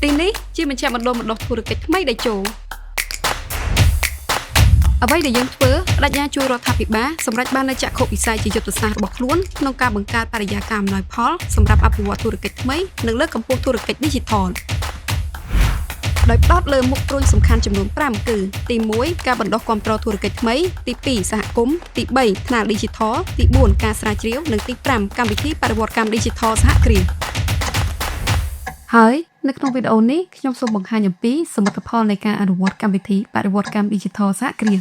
ទីនេះជាមជ្ឈមណ្ឌលបណ្ដុះធុរកិច្ចថ្មីដែលចូលអ្វីដែលយើងធ្វើបដិញ្ញាជួយរដ្ឋាភិបាលសម្រាប់បាននូវចក្ខុវិស័យជាយុទ្ធសាស្ត្ររបស់ខ្លួនក្នុងការបង្កើតបរិយាកាសអំណោយផលសម្រាប់អភិវឌ្ឍធុរកិច្ចថ្មីនិងលើកកម្ពស់ធុរកិច្ច Digital ដោយផ្ដោតលើមុខព្រួញសំខាន់ចំនួន5គឺទី1ការបណ្ដុះគាំទ្រធុរកិច្ចថ្មីទី2សហគមន៍ទី3ថ្នាល Digital ទី4ការស្រាវជ្រាវនិងទី5កម្មវិធីបរិវត្តកម្ម Digital សហគ្រាសហើយនៅក្នុងវីដេអូនេះខ្ញុំសូមបង្ហាញអំពីសមិទ្ធផលនៃការអនុវត្តកម្មវិធីបរិវត្តកម្ម Digital សហគ្រាស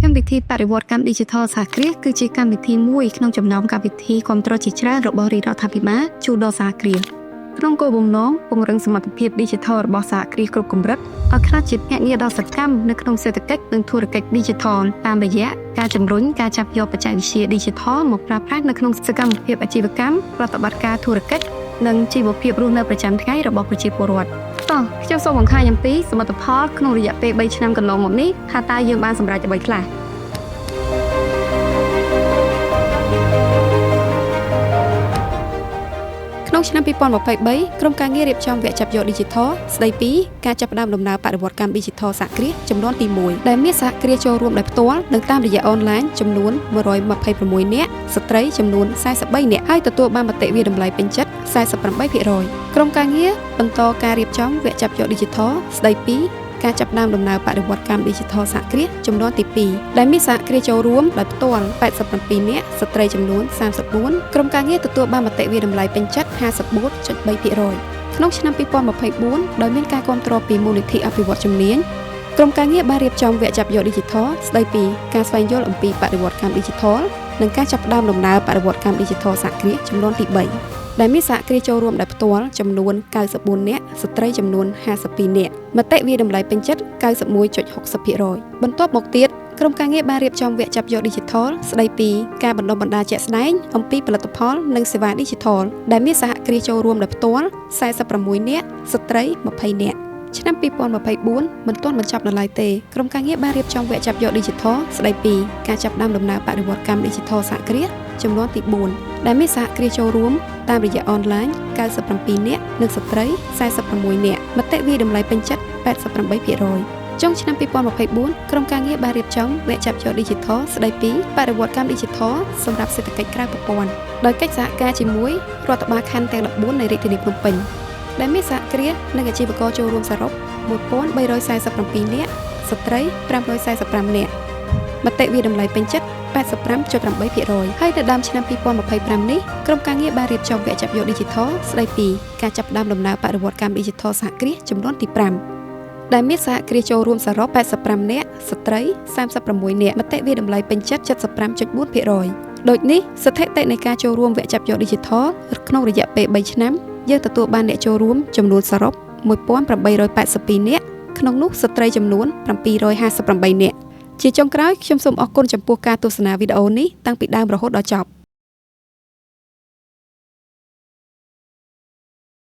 កម្មវិធីបរិវត្តកម្ម Digital សហគ្រាសគឺជាកម្មវិធីមួយក្នុងចំណោមកម្មវិធីគាំទ្រជាច្រើនរបស់រាជរដ្ឋាភិបាលជូនដល់សហគ្រាសក្នុងគោលបំណងពង្រឹងសមត្ថភាព Digital របស់សហគ្រាសគ្រប់កម្រិតឲ្យក្លាយជាភ្នាក់ងារដ៏សកម្មនៅក្នុងសេដ្ឋកិច្ចនិងធុរកិច្ច Digital តាមរយៈការជំរុញការចាប់យកបច្ចេកវិទ្យា Digital មកប្រើប្រាស់នៅក្នុងសកម្មភាពអាជីវកម្មប្រតិបត្តិការធុរកិច្ចនិងជីវភាពរស់នៅប្រចាំថ្ងៃរបស់ប្រជាពលរដ្ឋខ្ញុំសូមបង្ហាញអំពីសមិទ្ធផលក្នុងរយៈពេល3ឆ្នាំកន្លងមកនេះថាតើយើងបានសម្រេចអ្វីខ្លះក្នុងឆ្នាំ2023ក្រុមការងាររៀបចំវគ្គចាប់យក Digital ស្ដីពីការចាប់ផ្ដើមដំណើរបរិវត្តកម្ម Digital សហគ្រាសចំនួនទី1ដែលមានសហគ្រាសចូលរួមដោយផ្ទាល់និងតាមរយៈអនឡាញចំនួន126នាក់ស្ត្រីចំនួន43នាក់ហើយទទួលបានមតិវាតម្លៃពេញចិត្ត 48% ក្រុមការងារបន្តការរៀបចំវគ្គចាប់យក Digital ស្ដីពីការចាប់ផ្ដើមដំណើរបរិវត្តកម្ម Digital សហគ្រាសចំនួនទី2ដែលមានសហគ្រាសចូលរួមដោយផ្ទាល់87នាក់ស្ត្រីចំនួន34ក្រុមការងារទទួលបានមតិវាតម្លៃពេញចិត្ត 54.3% ក្នុងឆ្នាំ2024ដោយមានការគាំទ្រពីមូលនិធិអភិវឌ្ឍជំនាញក្រុមការងារបានរៀបចំវគ្គចាប់យក Digital ស្ដីពីការស្វែងយល់អំពីបរិវត្តកម្ម Digital និងការចាប់ផ្ដើមដំណើរបរិវត្តកម្ម Digital សហគ្រាសចំនួនទី3ដែលមានសហគ្រាសចូលរួមដោយផ្ទាល់ចំនួន94នាក់ស្ត្រីចំនួន52នាក់មតិវាតម្លៃពេញចិត្ត 91.60% បន្ទាប់មកទៀតក្រុមការងារបានរៀបចំវគ្គចាប់យក Digital ស្ដីពីការបណ្ដុះបណ្ដាលជាក់ស្ដែងអំពីផលិតផលនិងសេវា Digital ដែលមានសហគ្រាសចូលរួមដោយផ្ទាល់46នាក់ស្ត្រី20នាក់ឆ្នាំ2024មិនទាន់បញ្ចប់នៅឡើយទេក្រុមការងារបានរៀបចំវគ្គចាប់យក Digital ស្ដីពីការចាប់ផ្ដើមដំណើរបរិវត្តកម្ម Digital សហគ្រាសចំនួនទី4ដែលមានសហគ្រាសចូលរួមតាមរយៈអនឡាញ97នាក់និងស្ត្រី46នាក់មតិវាតម្លៃពេញចិត្ត 88% ចុងឆ្នាំ2024ក្រុមការងារបានរៀបចំវគ្គចាប់យក Digital ស្ដីពីបរិវត្តកម្ម Digital សម្រាប់សេដ្ឋកិច្ចក្រៅប្រព័ន្ធដោយកិច្ចសហការជាមួយរដ្ឋបាលខណ្ឌទាំង14នៃរាជធានីភ្នំពេញដែលមានសហគ្រាសនិងអាជីវករចូលរួមសរុប1347នាក់ស្ត្រី545នាក់មតិវាតម្លៃពេញចិត្ត 85.8% ហើយនៅដើមឆ្នាំ2025នេះក្រុមការងារបានរៀបចំវគ្គចាប់យក Digital ស្ដីពីការចាប់ផ្ដើមដំណើរបរិវត្តកម្ម Digital សហគ្រាសចំនួនទី5ដែលមានសហគ្រាសចូលរួមសរុប85នាក់ស្ត្រី36នាក់មតិវាតម្លៃពេញចិត្ត 75.4% ដូចនេះស្ថិតិនៃការចូលរួមវគ្គចាប់យក Digital ក្នុងរយៈពេល3ឆ្នាំយើងទទួលបានអ្នកចូលរួមចំនួនសរុប1882នាក់ក្នុងនោះស្ត្រីចំនួន758នាក់ជាចុងក្រោយខ្ញុំសូមអរគុណចំពោះការទស្សនាវីដេអូនេះតាំងពីដើមរហូតដល់ចប់